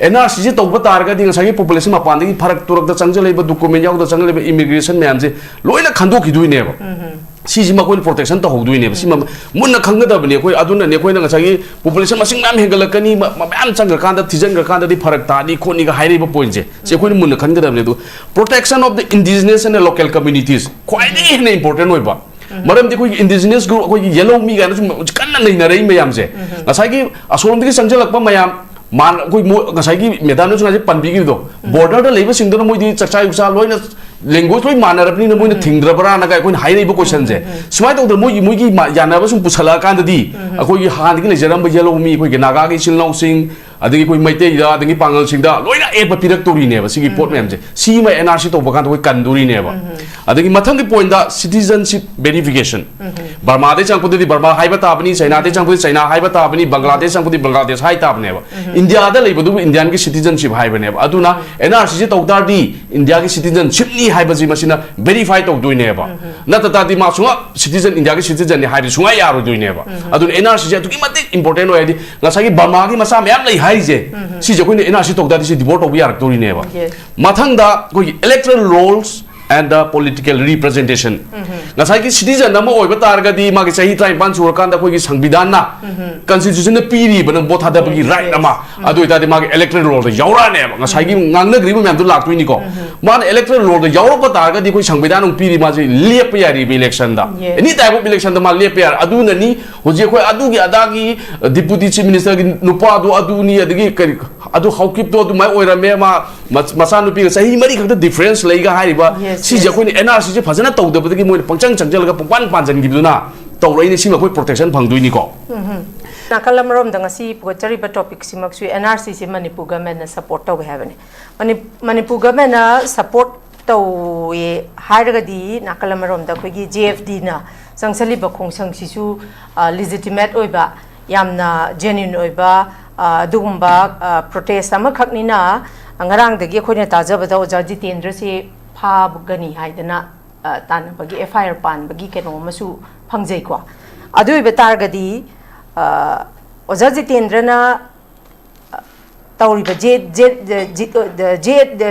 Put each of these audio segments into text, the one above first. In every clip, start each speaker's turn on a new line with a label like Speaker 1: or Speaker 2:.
Speaker 1: NRC je tawba targa ding sagi population mapan ding pharak turak da changjal leba document yaw da changjal leba immigration myam je loina khando ki duine ba si ma koi protection ta hodui ne si munna khanga da bne koi aduna ne koi na sagi population masing nam hengalakani mam changa kan da thijan ga kan da di pharak ta ni khoni ga hairi ba point je koi munna khanga da bne do protection of the indigenous and the local communities koi ne important oi ba maram di koi indigenous group koi yellow mi ga na kan na nei na rei mayam je ngasagi asolom di changjal lakpa mayam man koi ngasagi medan no chunga je panbi gi do border da leiba sing do moi di chachai usa loina language loi manarapni na moina thingdrabra na ga koi hairei ba question je sumai to moi gi yana ba sum pusala kan da di koi gi han gi lejaram ba yellow mi koi gi naga gi silong sing adagi koi maite da adagi pangal sing da loina e ba pirak tori ne ba sigi port mem je si ma NRC to ba kan koi kanduri ne ba adagi mathang gi point da citizenship verification Burma de changpudi di Burma haiba ta apni China de changpudi China haiba ta apni Bangladesh changpudi Bangladesh hai ta apne ba India da leiba du Indian gi citizenship haiba ne ba aduna NRC je to dar di India gi citizenship ni haiba ji masina verify to du ne ba na ta di ma sunga citizen India gi citizen ni haiba sunga ya ro du ne ba aduna NRC je tu ki mate important ho di ngasagi Burma gi masa myam lei hai je si je koi NRC to dar di si devote to ya rak to ne ba mathang da koi electoral rolls and the political representation. Ngasai ki citizen nama oi batar di magi sahi try ban sur kan da koi ki sangbidan na constitution na piri ban bot hada bagi right nama adu ita di magi electoral role yaura ne ngasai ki ngang na gribu myam tu lak tu ni ko man electoral role yaura batar di koi sangbidan ung piri ma ji lep ya ri election da any type of election da ma lep ya adu na ni hoje koi adu gi ada gi deputy chief minister gi nupa adu ni adigi adu haukip to adu mai oira me ma masa nu pi sahi mari khakta difference leiga hai ba si je koi NRC je phajana tawda gi moi pangchang changjal ga pangpan panjan gi duna tawrei ni sima koi protection phangdui ni ko
Speaker 2: nakalam rom dang si pogachari ba topic simak su NRC si Manipur Govt na support taw have ni Manipur Govt na support taw ye harga di nakalam rom da koi gi JFD na sangsali ba khongsang si su legitimate oi ba yamna genuine oi ba dugumba protest ama khakni na angarang dagi khoi na tajaba da oja Jitendra si gani haidana tan bagi FIR pan bagi keno masu phangjai kwa adui betar gadi oja Jitendra na tauri ba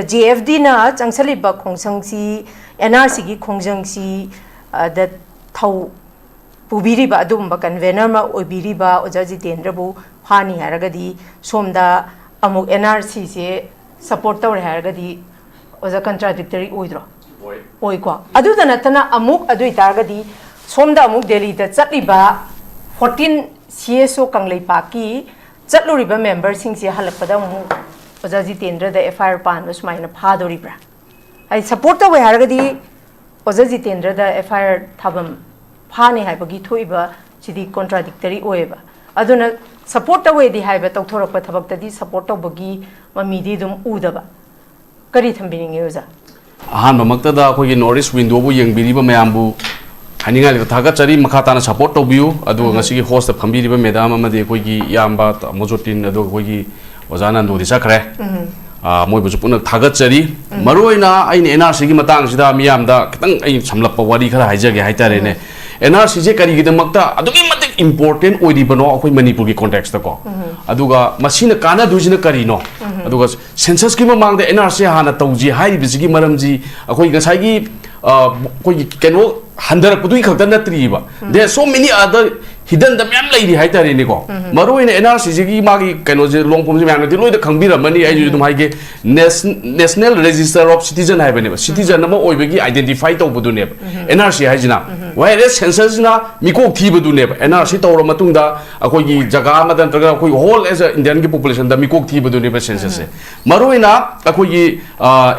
Speaker 2: JFD na changsali ba khongsang si NRC gi khongjang si da thau pubiri ba adum ba convener ma obiri ba oja Jitendra bu phani haragadi somda amuk NRC se support tawre haragadi oja contradictory oidro oi kwa adu da natana amuk adu itargadi somda amuk Delhi da chatliba 14 CSO kanglei paki chatluriba member sing se halakpada mu oja Jitendra da FIR pan basmaina phadori bra ai support ta we hargadi oja Jitendra da FIR thabam phani haibagi thoiba chidi contradictory oeba aduna support ta we di haiba tawthorak pa thabak ta di support ta bagi mamidi dum udaba kari thambini oja
Speaker 1: ahan mamakta da koi north window bu yeng biri ba mayam bu haninga le thaga chari makha ta na support to biu adu ngasi gi host phambi ri ba medam ama de koi gi yamba mojotin adu koi gi ojana ndo di sakre moi bu pun thaga chari maroina ain NRC gi matang sida miyam da kitang ai samlap pa wari khara haija ge haitare ne NRC je kari gi damakta adu gi matik important oidi bano akoi Manipur gi context ta ko aduga masina kana dujina kari no aduga census ki mamang da NRC hana tawji hai bisigi maramji akoi ngasai gi koi keno handar pudui khakta na triba there are so many other hidden the myam lai ri haitare ni ko maroina NRC ji gi magi keno je longpom ji myam di loi da khangbira mani ai ju dum hai ge national register of citizen hai bane citizen na mo oibegi identify to budu ne NRC hai jina why is census na mikok thi budu ne NRC tawra matung da akoi gi jaga ma dan traga akoi whole as a Indian gi population da mikok thi budu ne census se maroina akoi gi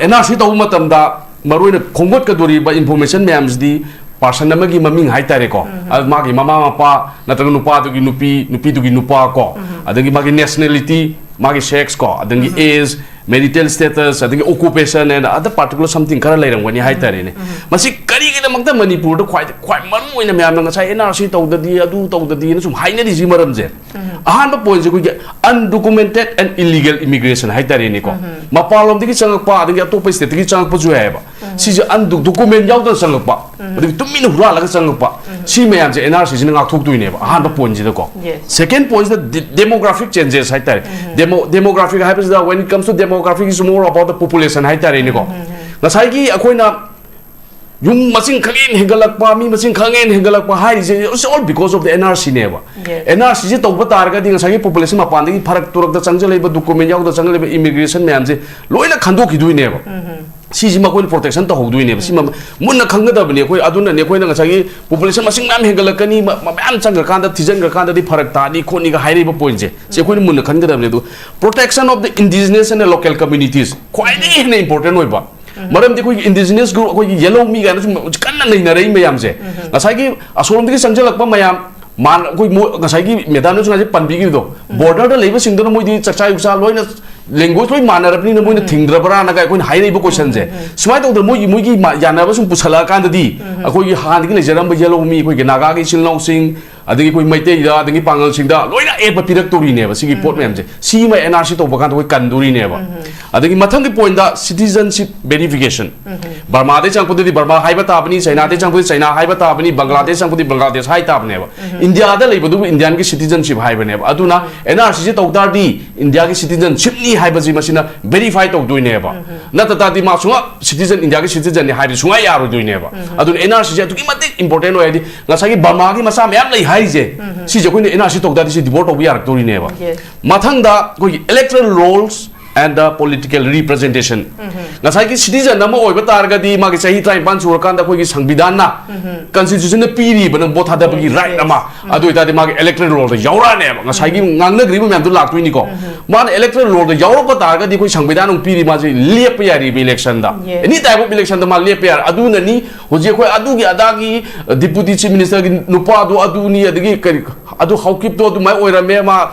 Speaker 1: NRC taw matam da maroina khongot ka dori ba information myams di person namagi maming haitare ko magi mama mapa nataga nupa du gi nupi du gi nupa ko adagi magi nationality magi sex ko adagi age marital status adagi occupation and other particular something kara lairam wani haitare ne masi kari gi damakta Manipur da khwai maru oina myam nga sai NRC tawdadi adu tawdadi na sum haina di ji maram je ahan ba point je ko undocumented and illegal immigration haitare ne ko mapalom digi changpa adagi atop state gi changpa ju hai ba si je undocumented yaw da changpa adagi tumina hura la changpa si mayam je NRC jin ngak thuk tuine ba han ba point ji da ko second point is the demographic changes hai tar demographic hai is when it comes to demographic is more about the population hai tar ni ko ngasai gi akoina yung masing khangin hengalakpa mi masing khangin hengalakpa hai is all because of the NRC ne ba NRC je tawba tar ga ding sagi population ma pan gi pharak turak da changjale ba document yaw da changjale ba immigration mayam je loina khandok ki duine ba si ji ma ko protection ta hodui ne si ma mun na khang da bne ko aduna ne ko na sagi population masing mam hengalakani ma mam chang ga kan da thijan ga kan da di pharak ta ni ko ni ga hairi ba point je ko ni mun na khang ga da bne do protection of the indigenous and the local communities quite important oi ba maram de ko indigenous group ko yellow mi ga na kan na nei na rei mayam je ngasai gi asolom de sangjal pa mayam man ko ngasai gi medan nu ngai pan bi gi do border da leiba sing da moi di chachai usa loina language loi manarabni na moi na thingdrabra na ga ko hai rei ba question je smai to moi gi yana ba sum pusala kan da di ko gi han gi lejaram ba yellow mi ko gi naga gi silnau sing adagi ko maite da adagi pangal sing da loina e ba pirak tori ne ba sigi port mem je si ma NRC to ba kan to kan duri ne ba adagi mathang gi point da citizenship verification Burma de chang pudi Burma hai ba ta bani China de chang pudi China hai ba ta bani Bangladesh chang pudi Bangladesh hai ta bane ba India da lei ba du Indian gi citizenship hai ba ne ba aduna NRC je to da di India gi citizenship ni hai ba ji masina verify to du ne ba na ta di ma sunga citizen India gi citizen ni hai bi sunga ya ro du ne ba aduna NRC je tu gi matik important oi di ngasa gi Burma gi masa myam lei hai je si je ko ni NRC to da di devote to bi ar to ri ne ba mathang da ko electoral roles and the political representation ngasai ki citizen nama oi ba tar ga di ma gi sahi trai ban sur kan da ko gi sangbidan na constitution na piri ba bot ha da gi right ama adu ita di ma gi electoral role da yaura ne ba ngasai gi ngang na gri ba myam du lak tu ni ko ma electoral role da yaura ba tar ga di ko sangbidan ung piri ma ji lep ya ri election da any type of election da ma lep ya adu na ni hoje ko adu gi ada gi deputy chief minister gi nupa adu ni adigi adu haukip to du mai oi ra me ma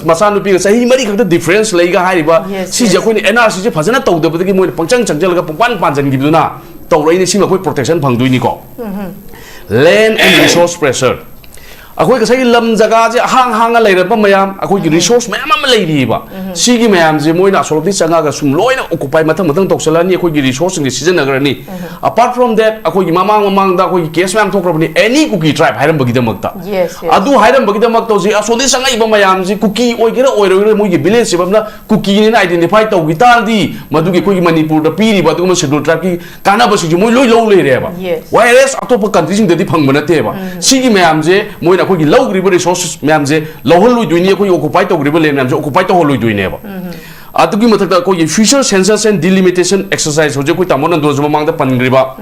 Speaker 1: masa nu pi sahi mari khak da difference lai ga hai ba si je ko ni NRC je phajana taw da bagi moi pangchang changjal ga pan panjan gi duna taw rei ni si ma ko protection phang dui ni ko land and resource pressure akoi ka sai lam jaga je hang a leira pa mayam akoi gi resource mayam ma leiri ba si gi mayam je moi na solop ni changa ga sum loina occupy mathang toksala ni akoi gi resource ni season agar ni apart from that akoi gi mamang da akoi gi case mayam thok ni any cookie tribe hairam bagi da makta adu hairam bagi da makta ji asodi sanga iba mayam ji cookie oi gira oi ro moi gi village se bamna cookie ni identify taw gi tar di madu gi koi gi Manipur da piri ba du ma schedule tribe ki kana ba si ji moi loi lo le re ba whereas atop country sing da di phang bana te ba si gi mayam je moi na ko gi low gribe resources mayam je lohol lui duini ko occupy to gribe le mayam je occupy to hol lui duine ba atugi mathak da ko ye future census and delimitation exercise hoje ko tamon do juma mang da pan griba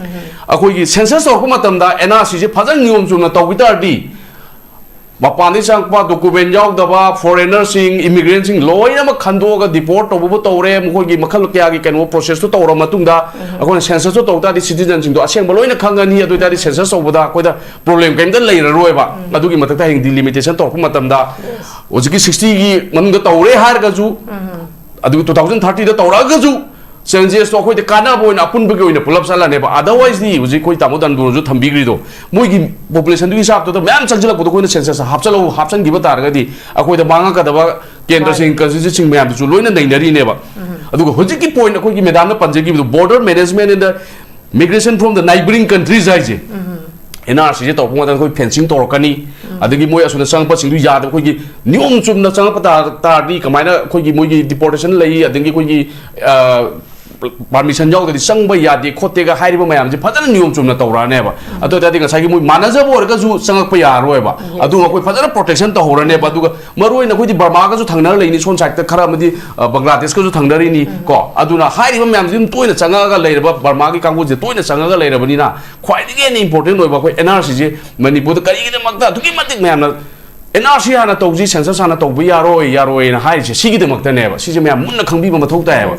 Speaker 1: akoi gi census or ko matam da NRC je phajang niom chuna to gitar di mapani sang pa document yaw da ba foreigner sing immigrant sing loina ma khando ga deport to bu to re mo gi makhal kya gi kan wo process to ra matung da akon census to ta di citizen sing do aseng loina khangani adu ta di census so da ko da problem kan da lei ra roi ba adu gi matak ta hing delimitation to ko matam da oji gi 60 gi man ga to re har ga ju adu 2030 da to ra ga ju census to ko de kana boina apun bu gi pulap sala ne ba otherwise di oji ko ta mo dan du ju thambi gri do moi gi population du hisab to myam changjala ko ko census hapchalo hapchan gi ba tar ga di akoi da manga ka da ba kendra sing constitution sing myam ju loina nei nari ne ba adu ko hoji ki point ko gi medan na panje gi border management in the migration from the neighboring countries ai je NRC je to ko da ko fencing to ka ni adagi moi asuna sang pa sing du ya da ko gi niom chum na sang pa ta di kamaina ko gi moi gi deportation lai adagi ko gi permission yaw da sang ba ya di khote ga hairi ba mayam je phajana niom chum na tawra ne ba ado ta di ga sagi moi manager bo ga ju sang pa ya roi ba adu ko phajana protection to hora ne ba du ga maroi na ko di Burma ga ju thangna lai ni son side ta khara ma di Bangladesh ga ju thangna ri ni ko adu na hairi ba mayam jim toina changa ga lai ba Burma gi kangbu je toina changa ga lai ba ni na khwai di ge important oi ba ko NRC je Manipur da kari gi de makta du ki matik mayam na NRC hana tawji census hana tawbi yaroi na hai si gi de makta ne ba si je mayam mun na khangbi ba mathok ta ba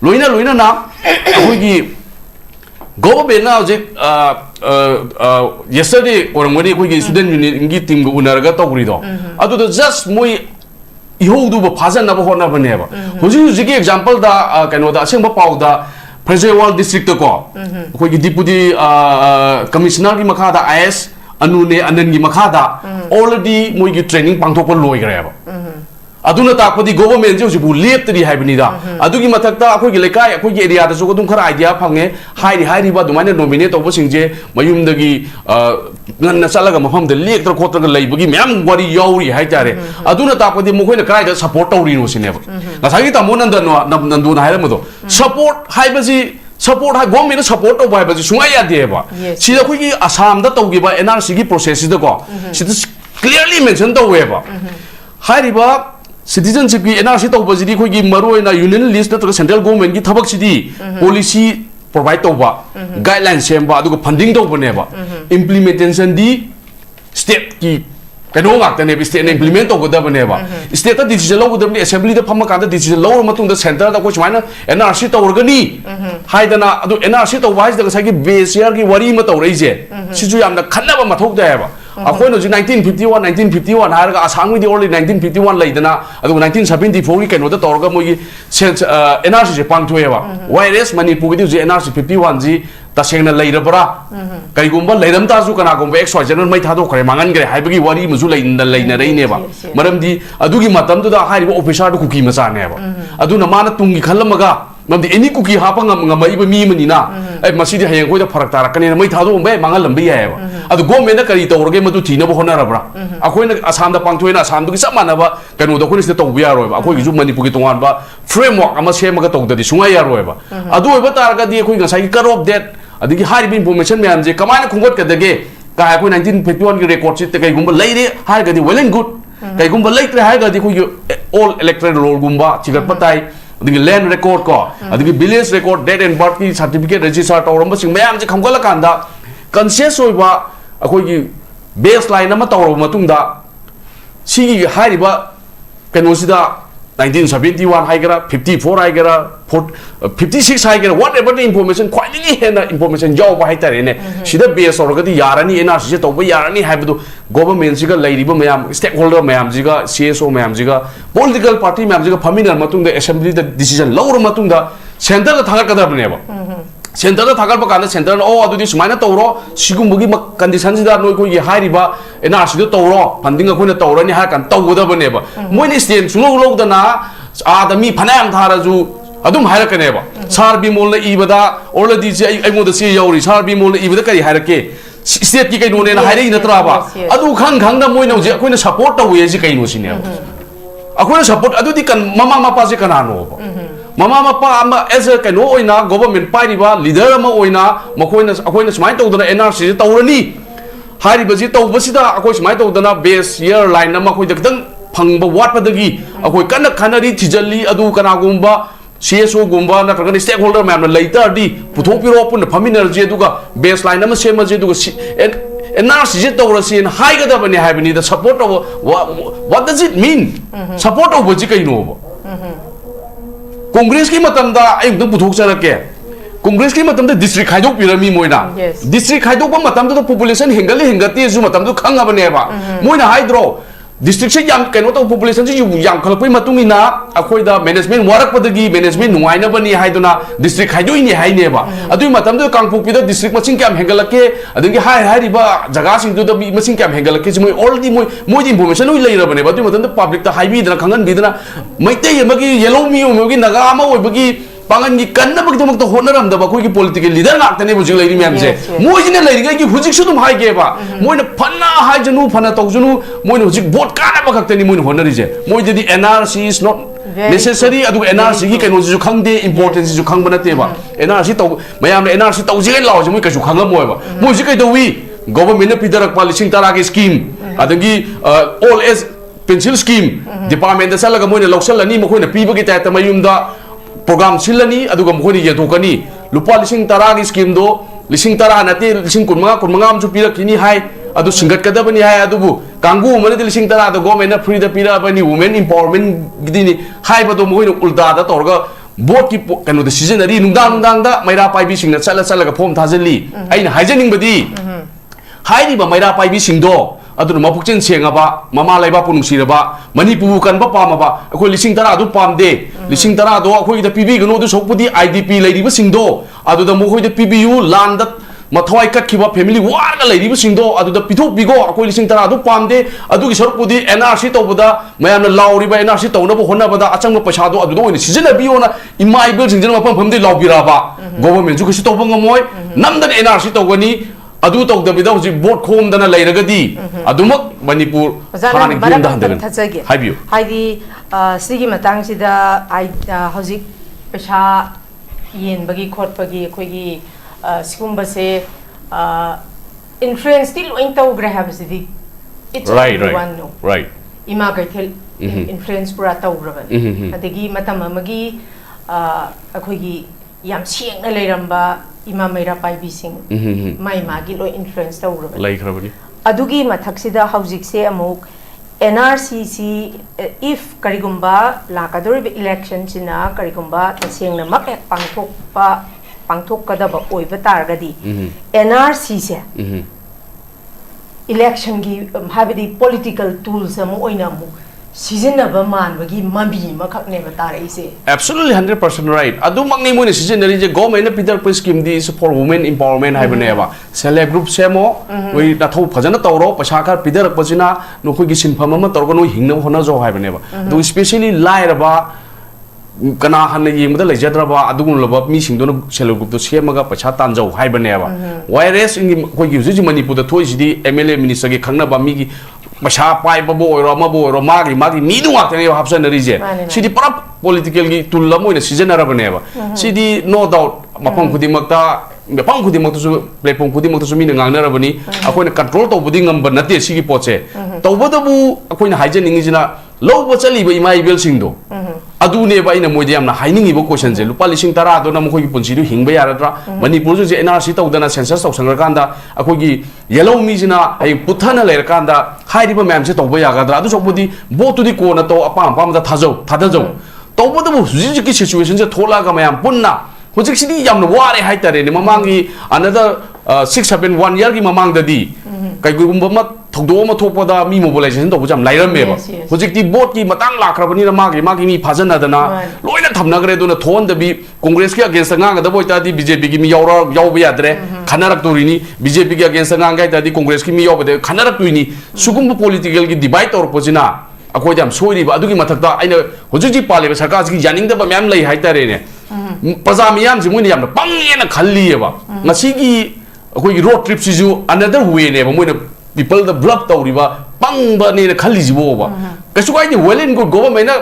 Speaker 1: loina na akoi gi government na je yesterday or ngoni akoi gi student union gi team go unar ga tawri do adu da just moi iho du ba phajan na ba hona ba ne ba hoji gi example da kano da aseng ba pau da Prajewal district ko akoi gi deputy commissioner gi makha da IS anu ne anan gi makha da already moi gi training pangthok pa loi gre ba aduna takpadi government je bu leptri haibnida adugi mathakta akhoi gi lekai akhoi gi area da so dum khara idea phange hairi ba dumaina nominate to singje mayum dagi nganna salaga mafam de lektra khotra ga leibagi myam wari yauri haitare aduna takpadi mokhoina kai da support tawri no sineba ngasagi tamonanda nandu na hairamo support haibaji support hai government support to haibaji sungai ya deba sida khoi gi assam da tawgi ba NRC gi process da ko sida clearly mention to weba hairiba citizenship की NRC तो बजरी कोई की मरो है ना union list ना तो central government की थबक सिदी policy provide तो बा guidelines सेम बा तो funding तो बने बा implementation दी state की कहीं आते हैं state ने implement तो कुछ बने बा state का decision लो कुछ assembly तो फम का decision लो और मतुंग center तो कुछ मायना NRC तो organi हाई दना तो NRC तो वाइज तो साइकी base year की वरी मत हो रही है सिचुएशन यामना खन्ना बा मथोक दे है बा अखोई नो 1951 हारगा आसाम की ओरली 1951 लेदना अदु 1974 की कनो तौरगा मोगी NRC से पांगथोएबा वायरस मणिपुर की NRC 51 जी तसेंगना लेरबरा कईगुंबा लेरम तासु कनागुंबा एक्स वाई जनरल मै थादो खरे मांगनगरे हाइबगी वारी मजु लेना रहिनेबा मरमदी अदुगी मतमदुदा हारिबो ऑफिसर दु कुकी मचानेबा अदुना माना Tungi खलमगा ममदी any cookie Hapa ngamayiba mi manina ai masidi hayeng koida farak tarakani mai thado umbe mangal lambi yaeba adu government na kari tawrge madu thina bo honarabra akoina asam da pangthoina asam du ki samana ba kanu da khoni se tawbi yaroiba akoi gi ju manipur ki tongan ba framework ama semaga tawdadi sungai yaroiba adu oiba targa di akoi ngasai karop that adigi haribi information me amje kamana khungot kadage ka akoi 1951 ki record sit kai gumba leire har gadi well and good kai gumba leitre har gadi khoi all electoral roll gumba chigat patai adigi land record ko adigi village record death and birth ki certificate register tawramba sing mayam je khamgala kanda conscious oiba akoi gi baseline ama tawraba matungda sigi hariba kanosida 1971 haigera 54 haigera 56 haigera whatever the information quite hena information yaw ba haitare ne sida base orgadi yarani NRC se tawba yarani haibudu government siga leiriba mayam stakeholder mayam jiga CSO mayam jiga political party mayam jiga famina matungda assembly da decision lawra matungda center da thagar kadabne ba center da thagar ba kana center o adudi sumaina tawro sigumbugi condition sida noi ko ye hairiba NRC da tawro funding ko na tawrani ha kan tawgodabane ba moini stand sulo log da na adami phanayam tharaju adum harakane ba sar bi mol na ibada already je ai mo da se yauri sar bi mol na ibada kari harake state ki kai no ne na hairi na tra ba adu khang da moina je ko na support tawe ji kai no sine akoi support adudi kan mama mapa je kana no ba mama mapa ama as a kano oina government pairiba leader ama oina akoina smai tawdana NRC tawrani hariba ji tawbasida akoi smai tawdana base year line ama akoi dakdang phangba watpadagi akoi kana khanari thijali adu kana gumba CSO gumba na tragani stakeholder ma'am na later di puthopiro pun faminer je duga base line ama sema je duga NRC je tawrasi en high gada bani habini the support of what does it mean support of ji kai no Congress की मतलब दा एक दम पुथोक चरके Congress की मतलब दा district खाइदोक पिरामी Moina district खाइदोक बा मतलब दा population हिंगली जो मतलब दा खंगा बने बा मोइना हाइड्रो district से याम कनो तो population से याम खलपई मतुंगी ना अखोई दा management वारक पदगी management नुआइना बनी हाइदोना district खाइदोई नि हाइने बा अदुई मतलब दा कांगपु पिदा district मसिंग क्याम हेंगलके अदुगी हाइरिबा जगा सिंग दा मसिंग क्याम हेंगलके मोइ already मोइ information उइ लेरा बने बा अदुई मतलब दा public ता हाइबी दना खंगन बिदना मैते यमगी yellow mi ओमगी नगा अमा ओइबगी पांगन की कन्न बगदमक तो होनरम दबा कोई की पॉलिटिकल लीडर नाक्तने बुजि लेरि म्याम जे मोइने लेरि की हुजिक सुदुम हाइ गेबा मोइने फन्ना हाइ जनु फन्ना तौजनु मोइने हुजिक वोट काना बखक्तनि मोइने होनरि जे मोइदि NRC is not necessary अदु NRC की कनो जु खंगदे इंपोर्टेंस जु खंग बनतेबा NRC तौ मयाम NRC तौजिगे लाव जे मोइ कजु खंगम मोइबा मोइजि कै दवी गवर्नमेंट ने पिदरक पा लिसिंग तारा की स्कीम अदगी all age pension scheme department दा चलगा मोइने लौसलनी मखोइने पीबगी तायत मयुमदा program silani aduga mkhoni ye thokani lupa lising tara gi scheme do lising tara nate lising kunmanga am chu pira kini hai adu singat kada bani hai adubu kangu mane lising tara do government na free da pira bani women empowerment gidini hai ba do moi ulta da torga board ki kanu da season ari nungdang da maira pai bi sing na chala ga form thajali aina haijaning badi hai ri ba maira pai bi sing do aduna mapukchen sengaba mama laiba punungsiraba manipur kan ba pamaba akoi lising tara adu pamde lising tara do akoi da pb gno du sokpudi idp leiriba singdo adu da mo khoi da pbu land da mathwai kat khiba family war ga lai riba singdo adu da pithok bigo akoi lising tara adu pamde adu gi saruk pudi NRC to boda mayam na law riba NRC to na bo honna boda achang ma paisa do adu do ni season na biona imai bil sing jena mapam famde law biraba government ju kasi to bangomoi namdan NRC to gani adu to da bida ji vote khom dana lairagadi adumak manipur
Speaker 2: khana gi da handan thajage
Speaker 1: haibiu
Speaker 2: haidi sigi matang sida ai hojik paisa yen bagi khot bagi khoi gi sigum base influence still oin to gra have sidi it's right ima gaithel influence pura to gra adegi matam amagi akhoi gi yam sieng na leiramba ima meira pai bi sing mai magi lo influence ta urba
Speaker 1: lai khrabani
Speaker 2: adugi mathak sida hojik se amuk NRCC if karigumba lakadori election china karigumba taseng na mak pangthok kadaba oiba targadi NRC se election gi habidi political tools amu oina mu season of a man bagi mabi makak ne batare ise
Speaker 1: absolutely 100% right adu mangni mo ni season ri je government peter plus scheme di is for women empowerment hai bane ba self group semo oi na thau phajana tawro pasha kar peter pachina no khoi gi sinpham ma torgo no hingna hona jo hai bane ba do especially laira ba kana han yeng da lejadra ba adu gun loba mi sing do self group to semaga pacha tanjau hai bane ba wires in khoi gi ji manipur da thoi ji MLA minister gi khangna ba mi gi masha pai babo oro ma bo oro magi mi du ngak ne hapsan rije sidi para political gi tulla moina season ara bane ba sidi no doubt mapam khudi makta mapam khudi makta su platform khudi makta su mi ngang na rabani akoina control to budi ngam ba nate sigi poche to boda bu akoina haijen ningi jina low ba chali ba imai bel sing do adu ne ba ina moidi amna hainingi bo question je lupa lising tara do na mo khoi punchi du hingba yaradra manipur je NRC to dana census to sangar kanda akoi gi yellow mi jina ai puthana ler kanda hairi ba ma'am je to ba yagadra adu chokbudi bo tu di ko na to apam da thadajau to boda bu ji ki situation je thola ga ma'am punna hojik sidi yamna ware hai tare ne mamangi another 6-7-1 year gi mamang da di kai gumba ma thogdo ma thokpada mi mobilization to bujam lairam me ba hojik ti board ki matang lakrabani na magi mi phajana dana loina thamna gre do na thon da bi congress ki against nga ga da boita di BJP ki mi yaw ba yadre khanarak torini BJP ki against nga ga ta di congress ki mi yaw ba de khanarak tuini sugum political ki divide or pojina akoi jam soiri ba adu ki mathakta aina hojik ji pale ba sarkar ki janing da ba myam lai hai tare ne paja miyam ji muni yam pang yena khalli ba ngasi gi akoi road trip si ju another way ne ba moina people the bluff tawriba pang ba ne khali jibo ba kasu kai ni well and good government na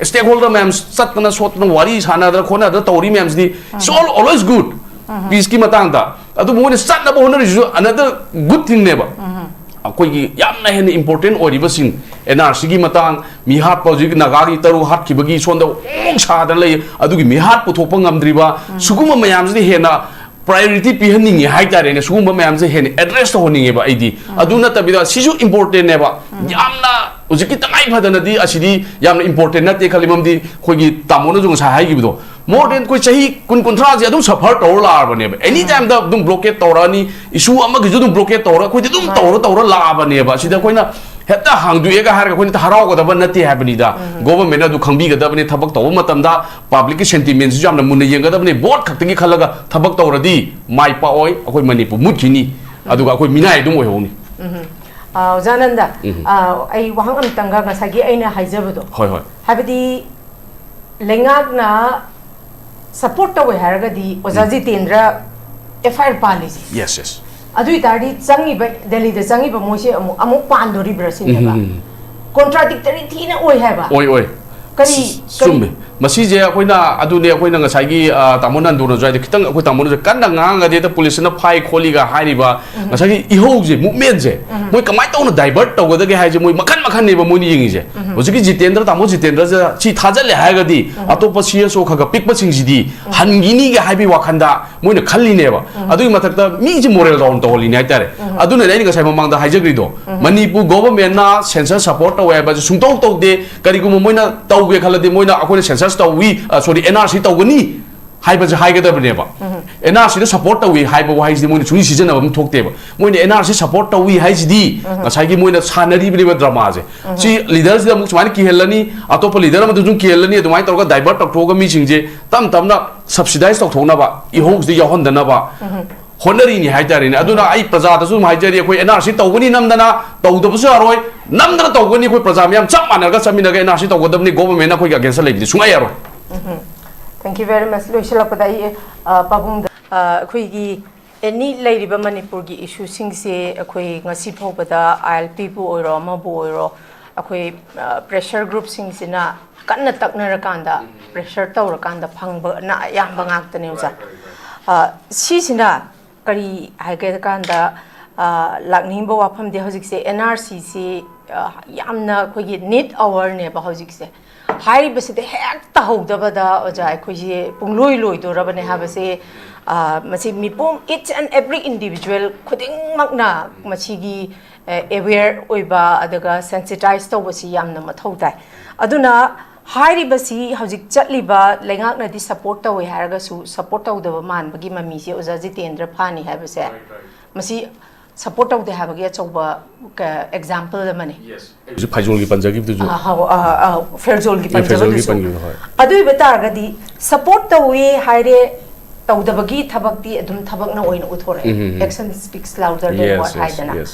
Speaker 1: stakeholder ma'am satna sotna wari sana da khona da tawri ma'am di it's all always good peace ki matang da adu mo ne satna ba honor ju another good thing ne ba akoi gi yamna hen important ori ba sing NRC gi matang mi hat pa ji naga gi taru hat ki bagi sonda ong sa da lei adu gi mi hat pu thopang ngamdriba suguma mayam ji hena priority pihaningi hai tare ne sugumba mayam je hen address to honinge ba idi aduna tabida sisu important ne ba yamna ujiki tangai phadana di asidi yamna important na te khalimam di khogi tamona jung sa hai gi bido more than koi chahi kun kontra je adum suffer tor la ba ne ba any time da dum blockade torani issue ama gi dum blockade tora koi dum tor la ba ne ba sida koina heta hangdu ega har ko ni harau ko da ban nati habni da government adu khangbi ga da bani thabak to matam da public sentiments ju amna mun yeng ga da bani board khakti khalaga thabak to radi mai pa oi akoi manipur mutkini adu ga akoi minai dum oi honi
Speaker 2: jananda ai wahang am tanga ga sagi aina haijabado
Speaker 1: hoi
Speaker 2: habidi lengak na support to har ga di ojaji tendra FIR policy
Speaker 1: yes
Speaker 2: adu itadi changi ba Delhi da changi ba moise amu pandori brasin ba contradictory thina oi ha ba
Speaker 1: oi kari summe masi je akoina adu ne akoina ngasai gi tamonan do no jai de kitang akoi tamonan kan nga nga de police na phai kholi ga hari ba ngasai gi ihou je movement je moi kamai to no divert to ga ge hai je moi makhan ne ba moi ni yingi je hojiki jitendra tamo jitendra je chi thajale ha ga di atopa CSO khaga pikpa sing ji di hangini ga hai bi wakhanda moi ne khalli ne ba adu gi mathak ta mi ji moral down to holi ne tare adu ne ni ga sai mamang da hai jagri do manipur government na census support to wa ba sung to de kari gu moi na tau ge khala de moi na akoi census we sorry NRC tawgani haiba je haiga da bane ba NRC da support tawi haiba wa haisi moina chuni season abam thokte ba moina NRC support tawi haisi di ngasai gi moina sanari bi drama je chi leaders da muk chmani ki helani atopa leader ma dujung ki helani adumai torga divert tok thoga mi singje tam na subsidize tok thona ba I hoax di yahon dana ba honorary नि हाइतारिने अदुना आई प्रजा दसु हाइजरी कोई NRC तौगनी नमदना तौदबसु आरोय नमदना तौगनी कोई प्रजा म्याम चप मानरगा चमिनगा एनआरसी तौगदबनी गवर्नमेंट कोई अगेंस्ट लेबि सुंगा यारो
Speaker 2: थैंक यू वेरी मच लोइसलपदा पाबुंग अखोइगी एनी लेरिबा मणिपुर की इशू सिंगसे अखोइ ngasi phobada ILP bu oiro ma bu oiro अखोइ प्रेशर ग्रुप सिंगसिना कन्ना तकनरकांदा प्रेशर तौरकांदा फंगबा ना यामबा ngakतने उजा सिसिना करी हाइगेकांदा लाकनिंबा वाफम दे हजिकसे एनआरसी से यामना अखोइगी नीड आवर ने बा हजिकसे हाइरिबसिदे हेक्ता होदबदा ओजा अखोइजे पुंगलोइ लोइदोरबने हाबसे मसी मिपुम इच एंड एवरी इंडिविजुअल खुदिंगमकना मसीगी अवेयर ओइबा अदगा सेंसिटाइज तौबसी यामना मथौ ताइ अदुना हाइरिबसी हजिक चटलिबा लेंगाकनादि सपोर्ट तौवे हारगसु सपोर्ट तौदबा मानबगी ममीसे ओजा जितेंद्र फानी हाबसे मसी सपोर्ट तौदे हाबगी अचौबा एग्जांपल दमने
Speaker 1: यस फाइजोल की पंजागी बिदु
Speaker 2: फेरजोल की पंजागी अदुइ बतारगदी सपोर्ट तौवे हाइरे तौदबगी थबकती अदुम थबकना ओइन उथोरे action speaks louder than what हाइदना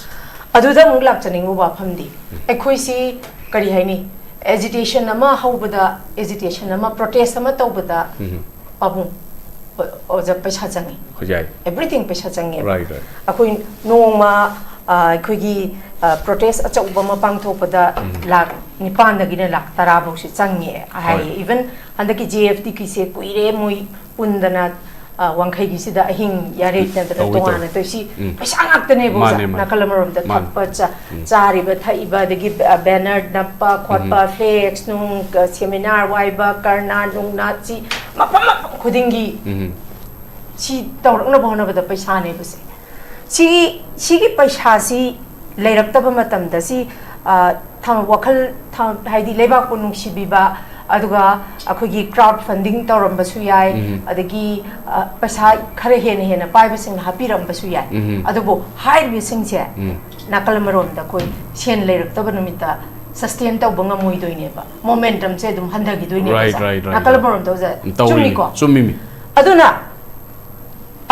Speaker 2: अदुदा मुग लाक्चनिंग वाफमदी एखोइसी करी हाइनी एजिटेशन अमा हौबदा एजिटेशन अमा प्रोटेस्ट अमा तौबदा पाबु ओजा पैसा चंगी
Speaker 1: होजाय
Speaker 2: एवरीथिंग पैसा चंगे
Speaker 1: राइट राइट
Speaker 2: अखोइ नोंमा अखोइगी प्रोटेस्ट अचौबा मा पांगथोपदा लाख निपान दगिने लाख 10 बौसी चंगे हाय इवन हंदकी जेएफटी किसे कुइरे मोइ पुंदना वांखै गिसिदा अहिंग यारेट नदर तोंगाना तोसी पैसा ngakतने बोजा नकलमरम द थप्पा चारिबा थाइबा दगी बैनर नप्पा खोटपा फ्लेक्स नुंग सेमिनार वाइबा करना नुंगना ची मपम खुदिंगी सी तौरकना बहनबदा पैसा ने बसे सिगी पैसा सी लेरक्तबा मतमदा सी थम वखल थम हाइदि लेबा को नुंगसिबिबा अदुगा अखोगी क्राउड फंडिंग तौरंबसु याय अदगी पैसा खरे हेन हेन पाइबसिंग हापिरंबसु याय अदुबो हाइबिसिंगसे नाकलमरोंदा कोई सेन लेरक्तबा नमिता सस्टेन तौबा ngमोइदोइनेबा मोमेंटम से दुम हंदगिदोइनेबा नाकलमरोंदा चुमिको चुमिमि अदुना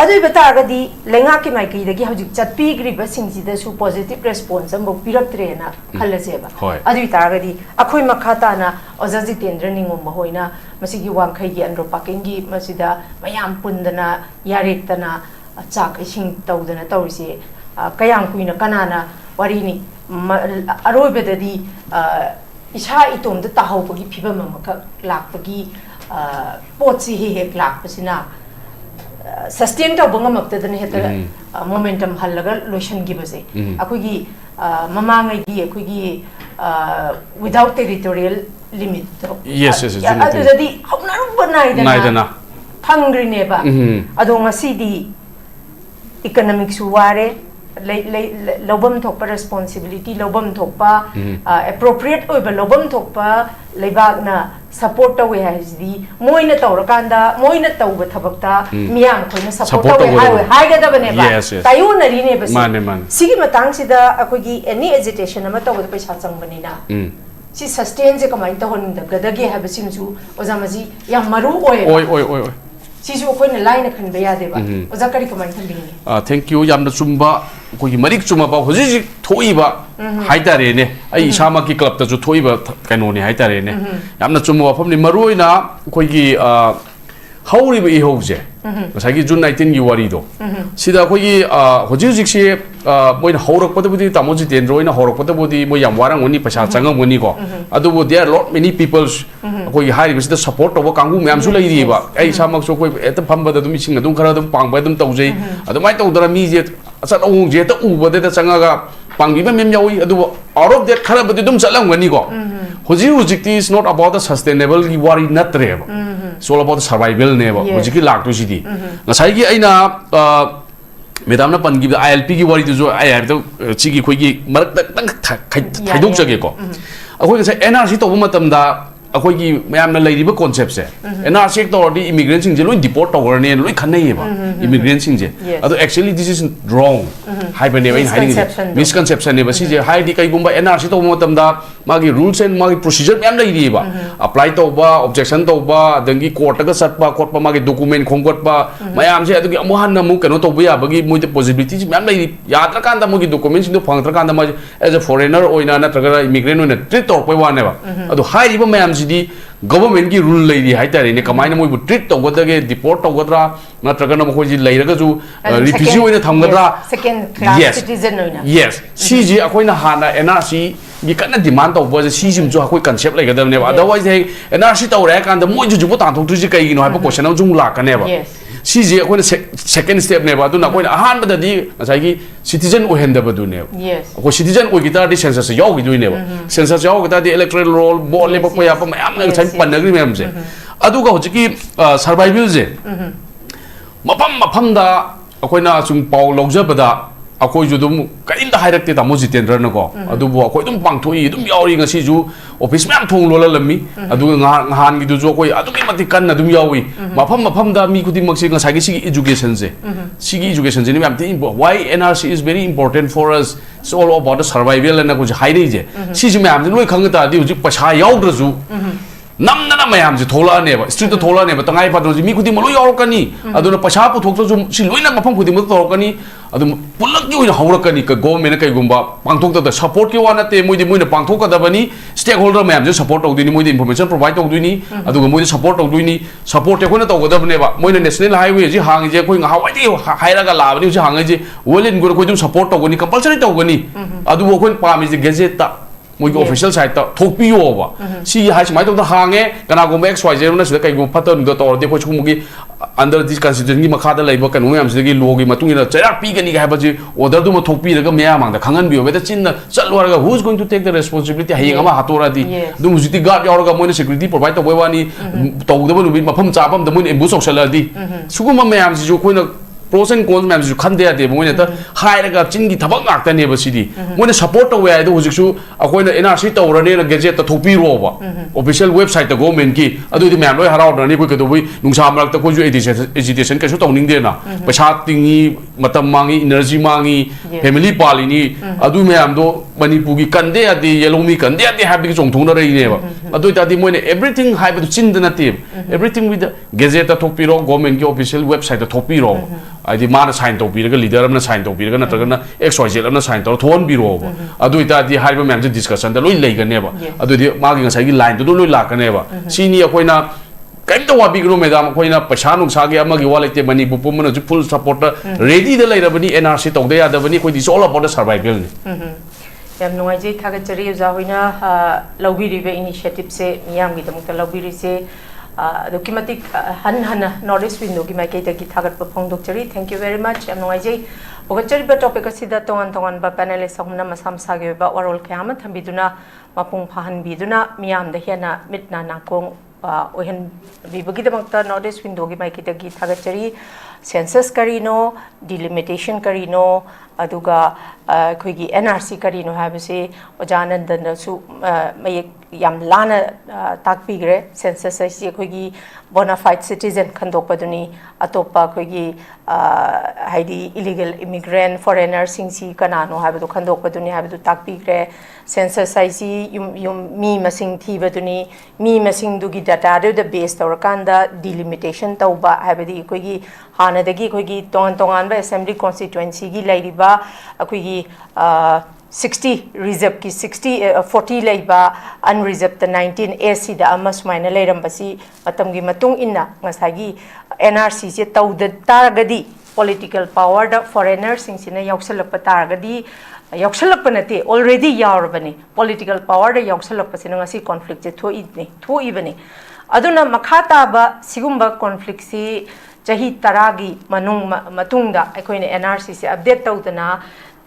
Speaker 2: अदुइ बतागदी लेंगा के माइकैदगी हजिक चटपीग्रिबा सिंगसिदसु पॉजिटिव रेस्पॉन्स हम पिरक्तरेना खल्लसेबा अदुइ तागदी अखोइ मखाताना ओजा जितेंद्र निंगुम होइना मसिगी वांखैगी अंड्रो पाकिंगी मसिदा मयाम पुंदना यारेक्तना चाक इसिंग तौदना तौरिसे कयांग कुइना कनाना वारिनी अरोइबददी इसा इतोमदा ताहौबगी फिबम मख लाक्पगी पोटसी हेक लाक्पसिना सस्टेन तौबंगमक्तदने हेत मोमेंटम हल्लगा लोशनगिबसे अखोगी ममांगैगी अखोगी without territorial limit
Speaker 1: yes yes
Speaker 2: अदुददी हौनारुबनाइदना फंग्रिनेबा अदो ngasiदी इकोनॉमिक सुवारे लौबम थोपा रेस्पॉन्सिबिलिटी लौबम थोपा एप्रोप्रिएट ओइबा लौबम थोपा लेबागना सपोर्ट तौवे हाइजदी मोइना तौरकांदा मोइना तौबा थबकता मियाम खोइना सपोर्ट तौवे हाइगदबनेबा तायुनरीने बस माने माने सिगी मतंगसिदा अखोगी एनी एजिटेशन अमा तौबा पैसा चंगबनिना सी सस्टेन से कमाइन तहनदगदगे हाबसिंगसु ओजामजी या मरु ओय सिसु अखोइना लाइन खनबे यादेबा ओजा करी कमाइन खनबिनी
Speaker 1: थैंक यू यामना चुम्बा कोई मरिक चुम्बा होजी थोइबा हाइतारेने आई इसामा की क्लब तजु थोइबा कैनोने हाइतारेने यामना चुम्बा फमनि मरुइना कोई हौरिबा इहोजे ngसाइगी जून 19 की वारीदो सिदा कोई होजी होजिसे मोइन हौरकपदबुदि तामो जितेंद्र ओइना हौरकपदबुदि मो याम वारंगोनी पैसा चंगमोनी को अदुबो देयर लॉट मेनी पीपल्स कोई हारिबसिदा सपोर्ट तब कांगु म्यामसु लैरिबा आई सामकसो कोई एत फंबदा दुम सिंग दुम खरा दुम पांगबा दुम तौजै अदुमाय तौदरा मीजे अचत ओंजे त उबदे चंगागा पांगिबा मेम यावी अदुबो आउट ऑफ दैट खराबदि दुम चलंगनी को होजी होजिकति is not about the sustainable की वारी नत्रेबा सो अबाउट सर्वाइवल नेबा होजिकि लाक्तोसिदि ngसाइगी आइना मेदामना पनगी आईएलपी की वारी जो आई हैव तो चिगी खोगी मरक तंग थाइदोक जगे को अखोई ngसाइ एनआरसी तोब मतमदा ꯑꯩꯈꯣꯏꯒꯤ ꯃꯌꯥꯝꯅ ꯂꯩꯔꯤꯕ ꯀꯣꯟꯁꯦꯞꯁꯦ NRC ꯇꯧꯔꯗꯤ ꯏꯃꯤꯒ꯭ꯔꯦꯟꯁꯤꯡꯁꯦ ꯂꯣꯏ ꯗꯤꯄꯣꯔꯠ ꯇꯧꯔꯅꯦꯅ ꯂꯣꯏ ꯈꯟꯅꯩꯌꯦꯕ ꯏꯃꯤꯒ꯭ꯔꯦꯟꯁꯤꯡꯁꯦ ꯑꯗꯣ ꯑꯦꯛꯆꯨꯑꯦꯂꯤ ꯗꯤꯁ ꯏꯁ ꯔꯣꯡ ꯍꯥꯏꯕꯅꯦꯕ ꯑꯩꯅ ꯍꯥꯏꯅꯤꯡꯉꯤꯁꯦ ꯃꯤꯁꯀꯟꯁꯦꯞꯁꯟꯅꯦꯕ ꯁꯤꯁꯦ ꯍꯥꯏꯗꯤ ꯀꯩꯒꯨꯝꯕ NRC ꯇꯧꯕ ꯃꯇꯝꯗ ꯃꯥꯒꯤ ꯔꯨꯜꯁ ꯑꯦꯟ ꯃꯥꯒꯤ ꯄ꯭ꯔꯣꯁꯤꯖꯔ ꯃꯌꯥꯝ ꯂꯩꯔꯤꯕ ꯑꯄ꯭ꯂꯥꯏ ꯇꯧꯕ ꯑꯣꯕꯖꯦꯛꯁꯟ ꯇꯧꯕ ꯑꯗꯒꯤ ꯀꯣꯔꯠꯇꯒ ꯆꯠꯄ ꯈꯣꯠꯄ ꯃꯥꯒꯤ ꯗꯣꯀꯨꯃꯦꯟ ꯈꯣꯝꯒꯠꯄ ꯃꯌꯥꯝꯁꯦ ꯑꯗꯨꯒꯤ ꯑꯃꯨꯛ ꯍꯟꯅ ꯑꯃꯨꯛ ꯀꯩꯅꯣ ꯇꯧꯕ ꯌꯥꯕꯒꯤ ꯃꯣꯏꯗ ꯄꯣꯁꯤꯕꯤꯂꯤꯇꯤꯁꯤ ꯃꯌꯥꯝ ꯂꯩꯔꯤ ꯌꯥꯗ꯭ꯔꯀꯥꯟꯗ ꯃꯣꯏꯒꯤ ꯗꯣꯀꯨꯃꯦꯟꯁꯤꯡꯗꯣ ꯐꯪꯗ꯭ꯔꯀꯥꯟꯗ ꯃꯥꯁꯦ ꯑꯦꯖ ꯑ ꯐꯣꯔꯦꯅꯔ ꯑꯣꯏꯅ ꯅꯠꯇ꯭ꯔꯒ ꯏꯃꯤꯒ꯭ꯔꯦꯟ ꯑꯣꯏꯅ ꯇ꯭ꯔꯤꯠ ꯇꯧꯔꯛꯄꯩ ꯋꯥꯅꯦꯕ ꯑꯗꯣ ꯍꯥꯏꯔꯤꯕ ꯃꯌꯥꯝꯁꯤꯗꯤ ꯒꯣꯚꯔꯟꯃꯦꯟꯠꯀꯤ ꯔꯨꯜ ꯂꯩꯔꯤ ꯍꯥꯏꯇꯥꯔꯦꯅꯦ ꯀꯃꯥꯏꯅ ꯃꯣꯏꯕꯨ ꯇ꯭ꯔꯤꯠ ꯇꯧꯒꯗꯒꯦ ꯗꯤꯄꯣꯔꯠ ꯇꯧꯒꯗ꯭ꯔꯥ ꯅꯠꯇ꯭ꯔꯒꯅ ꯃꯈꯣꯏꯁꯤ ꯂꯩꯔꯒꯁꯨ ꯔꯤꯐ꯭ꯌꯨꯖꯤ ꯑꯣꯏꯅ ꯊꯝꯒꯗ꯭ꯔꯥ ꯌꯦꯁ ꯁꯤꯁꯤ ꯑꯩꯈꯣꯏꯅ ꯍꯥꯟꯅ NRC ꯒꯤ ꯀꯟꯅ ꯗꯤꯃꯥꯟ ꯇꯧꯕꯁꯦ ꯁꯤꯁꯤꯃꯁꯨ ꯑꯩꯈꯣꯏ ꯀꯟꯁꯦꯞ ꯂꯩꯒꯗꯕꯅꯦꯕ ꯑꯗꯔꯋꯥꯏꯁ ꯍꯦꯛ NRC ꯇꯧꯔꯦ ꯍꯥꯏ ꯀꯥꯟꯗ ꯃꯣꯏꯁꯨ ꯍꯧꯖꯤꯛꯐꯥꯎ ꯇꯥꯟꯊꯣꯛꯇ꯭ꯔꯤꯁꯤ ꯀꯩꯒꯤꯅꯣ ꯍꯥꯏꯕ ꯀꯣꯏꯁꯟ ꯑꯃꯁꯨ ꯑꯃꯨꯛ ꯂꯥꯛꯀꯅꯦꯕ ꯁꯤꯁꯦ ꯑꯩꯈꯣꯏꯅ ꯁꯦꯀꯦꯟ ꯁ꯭ꯇꯦꯞꯅꯦꯕ ꯑꯗꯨꯅ ꯑꯩꯈꯣꯏꯅ ꯑꯍꯥꯟꯕꯗꯗꯤ ꯉꯁꯥꯏꯒꯤ ꯁꯤꯇꯤꯖꯟ ꯑꯣꯏꯍꯟꯗꯕꯗꯨꯅꯦꯕ ꯑꯩꯈꯣꯏ ꯁꯤꯇꯤꯖꯟ ꯑꯣꯏꯈꯤ ꯇꯥꯔꯗꯤ ꯁꯦꯟꯁꯁꯁꯦ ꯌꯥꯎꯈꯤꯗꯣꯏꯅꯦꯕ ꯁꯦꯟꯁꯁ ꯌꯥꯎꯈꯤ ꯇꯥꯔꯗꯤ ꯏꯂꯦꯛꯇꯣꯔꯦꯜ ꯔꯣꯜ ꯕꯣꯠ ꯂꯦꯞꯄꯛꯄ ꯌꯥꯕ ꯃꯌꯥꯝ ꯉꯁꯥꯏ ꯄꯟꯅꯈ꯭ꯔꯤ ꯃꯌꯥꯝꯁꯦ ꯑꯗꯨꯒ ꯍꯧꯖꯤꯛꯀꯤ ꯁꯔꯚꯥꯏꯚꯦꯜꯁꯦ ꯃꯐꯝ ꯃꯐꯝꯗ ꯑꯩꯈꯣꯏꯅ ꯁꯨꯝ ꯄꯥꯎ ꯂꯧꯖꯕꯗ ꯑꯩꯈꯣꯏꯁꯨ ꯑꯗꯨꯝ ꯀꯔꯤꯝꯇ ꯍꯥꯏꯔꯛꯇꯦ ꯇꯥꯃꯣ ꯖꯤꯇꯦꯟꯗ꯭ꯔꯅꯀꯣ ꯑꯗꯨꯕꯨ ꯑꯩꯈꯣꯏ ꯑꯗꯨꯝ ꯄꯥꯡꯊꯣꯛꯏ ꯑꯗꯨꯝ ꯌꯥꯎꯔꯤ ꯉꯁꯤꯁꯨ ꯑꯣꯐꯤꯁ ꯃꯌꯥꯝ ꯊꯣꯡ ꯂꯣꯜꯍꯜꯂꯝꯃꯤ ꯑꯗꯨꯒ ꯅꯍꯥꯟꯒꯤꯗꯨꯁꯨ ꯑꯩꯈꯣꯏ ꯑꯗꯨꯛꯀꯤ ꯃꯇꯤꯛ ꯀꯟꯅ ꯑꯗꯨꯝ ꯌꯥꯎꯏ ꯃꯐꯝ ꯃꯐꯝꯗ ꯃꯤ ꯈꯨꯗꯤꯡꯃꯛꯁꯦ ꯉꯁꯥꯏꯒꯤ ꯁꯤꯒꯤ ꯏꯖꯨꯀꯦꯁꯟꯁꯦ ꯁꯤꯒꯤ ꯏꯖꯨꯀꯦꯁꯟꯁꯤꯅ ꯌꯥꯝ ꯊꯤ ꯋꯥꯏ NRC is very important for us it's all about the survival ꯑꯅ ꯑꯩꯈꯣꯏꯁꯦ ꯍꯥꯏꯔꯛꯏꯁꯦ ꯁꯤꯁꯦ ꯃꯌꯥꯝꯁꯦ ꯂꯣꯏ ꯈꯪꯉ ꯇꯥꯔꯗꯤ ꯍꯧꯖꯤꯛ ꯄꯩꯁꯥ ꯌꯥꯎꯗ꯭ꯔꯁꯨ namnana mayam ji thola ne ba street thola ne ba tangai pa ji mi khudi mo lo yorkani aduna paisa pu thok ju si loina mafam khudi mo torkani adu pulak ki oina haurakani ka government kai gumba pangthok da support ki wana te moi di moina pangthok ka da bani stakeholder mayam ji support tawdini moi di information provide tawdini adu moi di support tawdini support te khona tawgada bane ba moina national highway ji hang je khoi ngha wai di hairaga labani ji hang ji wolin gur khoi dum support tawgani compulsory tawgani adu khoi pami ji gazette ta मोई official side ता थोपियो बा सी high समाइ तो हांगे कनागो x Y जेरो ना सिदा कइगो फतो नुदो तोरदे को छुमुगी under this constitution की मखादा लइबो कनु मैम सिदगी लोगी मतुंगिना चरा पी गनी ga हाबजी ऑर्डर दुम थोपीरगा मैया मांगदा खांगन बियो बेता चिन्ना चलवरगा who is going to take the responsibility हाइंग अमा हातोरादी दुम हुजिति गार्ड यावरगा मोइना सिक्युरिटी प्रोवाइड तबय वानी तौदबो नुबि मफम चापम द मोइन एम्बुस ऑक्सलदी सुगुम मैम सिजु कोइना pros and cons मैम सिजु खंदे यादे मोइना त हाइरगा चिनगी थबक गाक्तने बसिदी मोइना सपोर्ट तव याय दो हुजिसु अखोइना NRC तवरने न गेजेट त थोपीरो बा ऑफिशियल वेबसाइट त गवर्नमेंट की अदुदि मैम लोय हरावदनी कोइ कदोबि नुंसा मरक त कोइजु एजुकेशन कैसु तौनिंग देना पैसा तिंगी मतम मांगी एनर्जी मांगी फैमिली पालिनी अदु मैम दो मणिपुर की कंदे यादि येलोमी कंदे यादि हाबि जोंथोंना रहिनेबा अदु तादि मोइना एवरीथिंग हाइबदु चिन्द नते एवरीथिंग विद गेजेट त थोपीरो गवर्नमेंट की ऑफिशियल वेबसाइट त थोपीरो आदि माना साइन तौपीरगा लीडर अमना साइन तौपीरगा नत्रगना XYZ अमना साइन तौर थोन बिरो अदु इतादि हाइबा मैम जे डिस्कशन द लोइ लेगनेबा अदु दि मागी ngसाइगी लाइन दु लोइ लाकनेबा सिनी अखोइना कइमता वाबिग्रो मैडम अखोइना पैसा नुंसागे अमगी वालेते मणिपुर पुमना जु फुल सपोर्ट रेडी द लैरबनी NRC तौदे यादबनी कोइ this all about the survival ने
Speaker 2: याम नुंगाइजे थागचरी ओजा होइना लौबिरिबे इनिशिएटिव से मियाम गी दमुक्ता लौबिरि से documentic han Northeast window ki mai kaita ki thagat pa phongdokchari thank you very much am ngai jai bogachari ba topic asida tongan ba panelist homna masam sage ba warol khama thambiduna mapung phahan biduna miyam da hena mitna nakong ohen bibagi damakta Northeast window ki mai kaita ki thagachari census karino delimitation karino aduga khoigi NRC karino habase ojanandan su mai yam lana takpigre census ai khoigi bona fide citizen khandokpaduni atopa khoigi haidi illegal immigrant foreigner singsi kanano habadu khandokpaduni habadu takpigre census ai si yum mi masing thibaduni mi masing dugi data the base tawrakanda delimitation tawba habadi khoigi hanadagi khoigi tongan ba assembly constituency gi lairiba khoigi 60 reserve ki 40 leiba unreserved the 19 AC da ama sumaina leirambasi matamgi matung inna ngasagi NRC se tawda taragadi political power da foreigner singsina yauksalapa taragadi yauksalapa nate already yaurabani political power da yauksalapa sina ngasi conflict je thoi bani aduna makhata ba sigumba conflict si chahi taragi matungda akoina NRC se update tawdana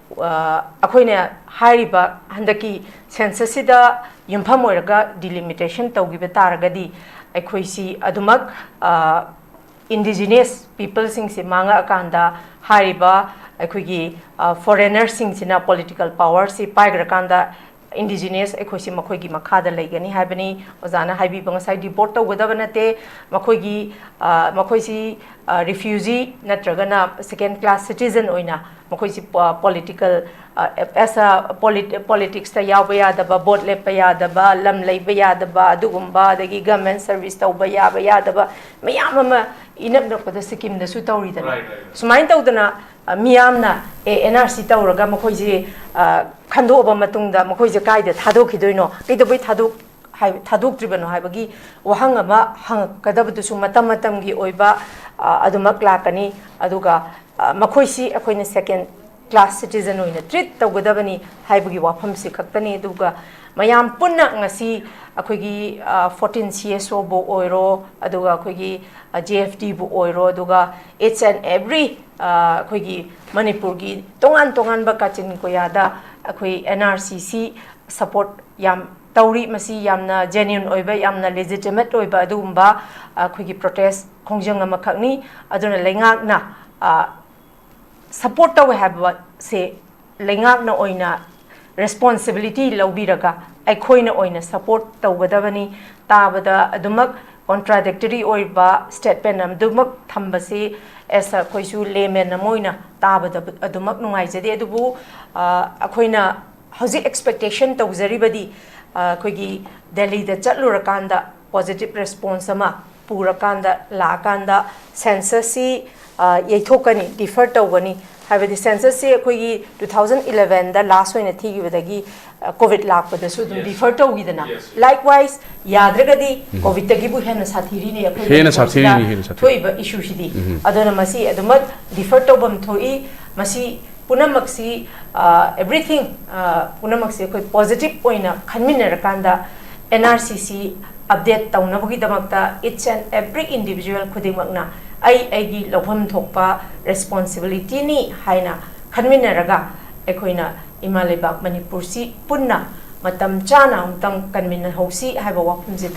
Speaker 2: अखोइने हाइरिबा हंदकी census सिदा युमफम ओरगा delimitation तौगिबे तारगदी अखोइसी अदुमक इंडिजिनियस पीपल सिंग से मांगा अकांदा हाइरिबा अखोइगी फॉरेनर सिंग सिना पॉलिटिकल पावर से पाइग्रकांदा Indigenous ꯑꯩꯈꯣꯏꯁꯤ ꯃꯈꯣꯏꯒꯤ ꯃꯈꯥꯗ ꯂꯩꯒꯅꯤ ꯍꯥꯏꯕꯅꯤ ꯑꯣꯖꯥꯅ ꯍꯥꯏꯕꯤꯕ ꯉꯁꯥꯏ ꯗꯤꯄꯣꯔꯠ ꯇꯧꯒꯗꯕ ꯅꯠꯇꯦ ꯃꯈꯣꯏꯒꯤ ꯃꯈꯣꯏꯁꯤ ꯔꯤꯐ꯭ꯌꯨꯖꯤ ꯅꯠꯇ꯭ꯔꯒꯅ ꯁꯦꯀꯦꯟ ꯀ꯭ꯂꯥꯁ ꯁꯤꯇꯤꯖꯟ ꯑꯣꯏꯅ ꯃꯈꯣꯏꯁꯤ ꯄꯣꯂꯤꯇꯤꯀꯦꯜ ꯑꯦꯁ ꯄꯣꯂꯤꯇꯤꯛꯁꯇ ꯌꯥꯎꯕ ꯌꯥꯗꯕ ꯚꯣꯠ ꯂꯦꯞꯄ ꯌꯥꯗꯕ ꯂꯝ ꯂꯩꯕ ꯌꯥꯗꯕ ꯑꯗꯨꯒꯨꯝꯕ ꯑꯗꯒꯤ ꯒꯚꯔꯟꯃꯦꯟꯠ ꯁꯔꯚꯤꯁ ꯇꯧꯕ ꯌꯥꯕ ꯌꯥꯗꯕ ꯃꯌꯥꯝ ꯑꯃ ꯏꯅꯛ ꯅꯛꯄꯗ ꯁꯤꯛꯀꯤꯝꯗꯁꯨ ꯇꯧꯔꯤꯗꯅ ꯁꯨꯃꯥꯏꯅ ꯇꯧꯗꯅ ꯃꯤꯌꯥꯝꯅ NRC ꯇꯧꯔꯒ ꯃꯈꯣꯏꯁꯤ ꯈꯟꯗꯣꯛꯑꯕ ꯃꯇꯨꯡꯗ ꯃꯈꯣꯏꯁꯦ ꯀꯥꯏꯗ ꯊꯥꯗꯣꯛꯈꯤꯗꯣꯏꯅꯣ ꯀꯩꯗꯧꯕꯩ ꯊꯥꯗꯣꯛꯇ꯭ꯔꯤꯕꯅꯣ ꯍꯥꯏꯕꯒꯤ ꯋꯥꯍꯪ ꯑꯃ ꯍꯪꯉꯛꯀꯗꯕꯗꯨꯁꯨ ꯃꯇꯝ ꯃꯇꯝꯒꯤ ꯑꯣꯏꯕ ꯑꯗꯨꯃꯛ ꯂꯥꯛꯀꯅꯤ ꯑꯗꯨꯒ ꯃꯈꯣꯏꯁꯤ ꯑꯩꯈꯣꯏꯅ ꯁꯦꯀꯦꯟ ꯀ꯭ꯂꯥꯁ ꯁꯤꯇꯤꯖꯟ ꯑꯣꯏꯅ ꯇ꯭ꯔꯤꯠ ꯇꯧꯒꯗꯕꯅꯤ ꯍꯥꯏꯕꯒꯤ ꯋꯥꯐꯝꯁꯤ ꯈꯛꯇꯅꯤ ꯑꯗꯨꯒ ꯃꯌꯥꯝ ꯄꯨꯟꯅ ꯉꯁꯤ ꯑꯩꯈꯣꯏꯒꯤ 14 CSOꯕꯨ ꯑꯣꯏꯔꯣ ꯑꯗꯨꯒ ꯑꯩꯈꯣꯏꯒꯤ JFDꯕꯨ ꯑꯣꯏꯔꯣ ꯑꯗꯨꯒ each and every ꯑꯩꯈꯣꯏꯒꯤ ꯃꯅꯤꯄꯨꯔꯒꯤ ꯇꯣꯉꯥꯟ ꯇꯣꯉꯥꯟꯕ ꯀꯥꯆꯤꯟ ꯀꯣꯌꯥꯗ ꯑꯩꯈꯣꯏ NRCC ꯁꯄꯣꯔꯠ ꯌꯥꯝ ꯇꯧꯔꯤ ꯃꯁꯤ ꯌꯥꯝꯅ ꯖꯦꯅ꯭ꯌꯨꯟ ꯑꯣꯏꯕ ꯌꯥꯝꯅ ꯂꯦꯖꯤꯇꯤꯃꯦꯠ ꯑꯣꯏꯕ ꯑꯗꯨꯒꯨꯝꯕ ꯑꯩꯈꯣꯏꯒꯤ ꯄ꯭ꯔꯣꯇꯦꯁ ꯈꯣꯡꯖꯪ ꯑꯃꯈꯛꯅꯤ ꯑꯗꯨꯅ ꯂꯩꯉꯥꯛꯅ ꯁꯄꯣꯔꯠ ꯇꯧꯋꯦ ꯍꯥꯏꯕꯁꯦ ꯂꯩꯉꯥꯛꯅ ꯑꯣꯏꯅ ꯔꯦꯁꯄꯣꯟꯁꯤꯕꯤꯂꯤꯇꯤ ꯂꯧꯕꯤꯔꯒ ꯑꯩꯈꯣꯏꯅ ꯑꯣꯏꯅ ꯁꯄꯣꯔꯠ ꯇꯧꯒꯗꯕꯅꯤ ꯇꯥꯕꯗ ꯑꯗꯨꯃꯛ ꯀꯣꯟꯇ꯭ꯔꯥꯗꯤꯛꯇꯔꯤ ꯑꯣꯏꯕ ꯁ꯭ꯇꯦꯠꯃꯦꯟ ꯑꯗꯨꯃꯛ ꯊꯝꯕꯁꯤ ꯑꯦꯁ ꯑꯩꯈꯣꯏꯁꯨ ꯂꯦꯃꯦꯟ ꯑꯃ ꯑꯣꯏꯅ ꯇꯥꯕꯗ ꯑꯗꯨꯃꯛ ꯅꯨꯡꯉꯥꯏꯖꯗꯦ ꯑꯗꯨꯕꯨ ꯑꯩꯈꯣꯏꯅ ꯍꯧꯖꯤꯛ ꯑꯦꯛꯁꯄꯦꯛꯇꯦꯁꯟ ꯇꯧꯖꯔꯤꯕꯗꯤ ꯑꯩꯈꯣꯏꯒꯤ ꯗꯦꯜꯂꯤꯗ ꯆꯠꯂꯨꯔꯀꯥꯟꯗ ꯄꯣꯖꯤꯇꯤꯚ ꯔꯦꯁꯄꯣꯟꯁ ꯑꯃ ꯄꯨꯔꯀꯥꯟꯗ ꯂꯥꯛꯑꯀꯥꯟꯗ ꯁꯦꯟꯁꯁꯁꯤ ꯌꯩꯊꯣꯛꯀꯅꯤ ꯗꯤꯐꯔ ꯇꯧꯒꯅꯤ ꯍꯥꯏꯕꯗꯤ ꯁꯦꯟꯁꯁꯁꯤ ꯑꯩꯈꯣꯏꯒꯤ 2011ꯗ ꯂꯥꯁ ꯑꯣꯏꯅ ꯊꯤꯈꯤꯕꯗꯒꯤ ꯀꯣꯚꯤꯗ ꯂꯥꯛꯄꯗꯁꯨ ꯑꯗꯨꯝ ꯗꯤꯐꯔ ꯇꯧꯈꯤꯗꯅ ꯂꯥꯏꯛꯋꯥꯏꯁ ꯌꯥꯗ꯭ꯔꯒꯗꯤ ꯀꯣꯚꯤꯗꯇꯒꯤꯕꯨ ꯍꯦꯟꯅ ꯁꯥꯊꯤꯔꯤꯅꯤ ꯑꯩꯈꯣꯏ ꯊꯣꯛꯏꯕ ꯏꯁꯨꯁꯤꯗꯤ ꯑꯗꯨꯅ ꯃꯁꯤ ꯑꯗꯨꯃꯛ ꯗꯤꯐꯔ ꯇꯧꯐꯝ ꯊꯣꯛꯏ ꯃꯁꯤ ꯄꯨꯝꯅꯃꯛꯁꯤ everything ꯄꯨꯝꯅꯃꯛꯁꯤ ꯑꯩꯈꯣꯏ ꯄꯣꯖꯤꯇꯤꯚ ꯑꯣꯏꯅ ꯈꯟꯃꯤꯟꯅꯔꯀꯥꯟꯗ NRCC ꯑꯞꯗꯦꯠ ꯇꯧꯅꯕꯒꯤꯗꯃꯛꯇ each and every individual ꯈꯨꯗꯤꯡꯃꯛꯅ ꯑꯩꯒꯤ ꯂꯧꯐꯝ ꯊꯣꯛꯄ ꯔꯦꯁꯄꯣꯟꯁꯤꯕꯤꯂꯤꯇꯤꯅꯤ ꯍꯥꯏꯅ ꯈꯟꯃꯤꯟꯅꯔꯒ ꯑꯩꯈꯣꯏꯅ ꯏꯃꯥ ꯂꯩꯕꯥꯛ ꯃꯅꯤꯄꯨꯔꯁꯤ ꯄꯨꯟꯅ ꯃꯇꯝ ꯆꯥꯅ ꯑꯃꯨꯛꯇꯪ ꯀꯟꯃꯤꯟꯅꯍꯧꯁꯤ ꯍꯥꯏꯕ ꯋꯥꯐꯝꯁꯤ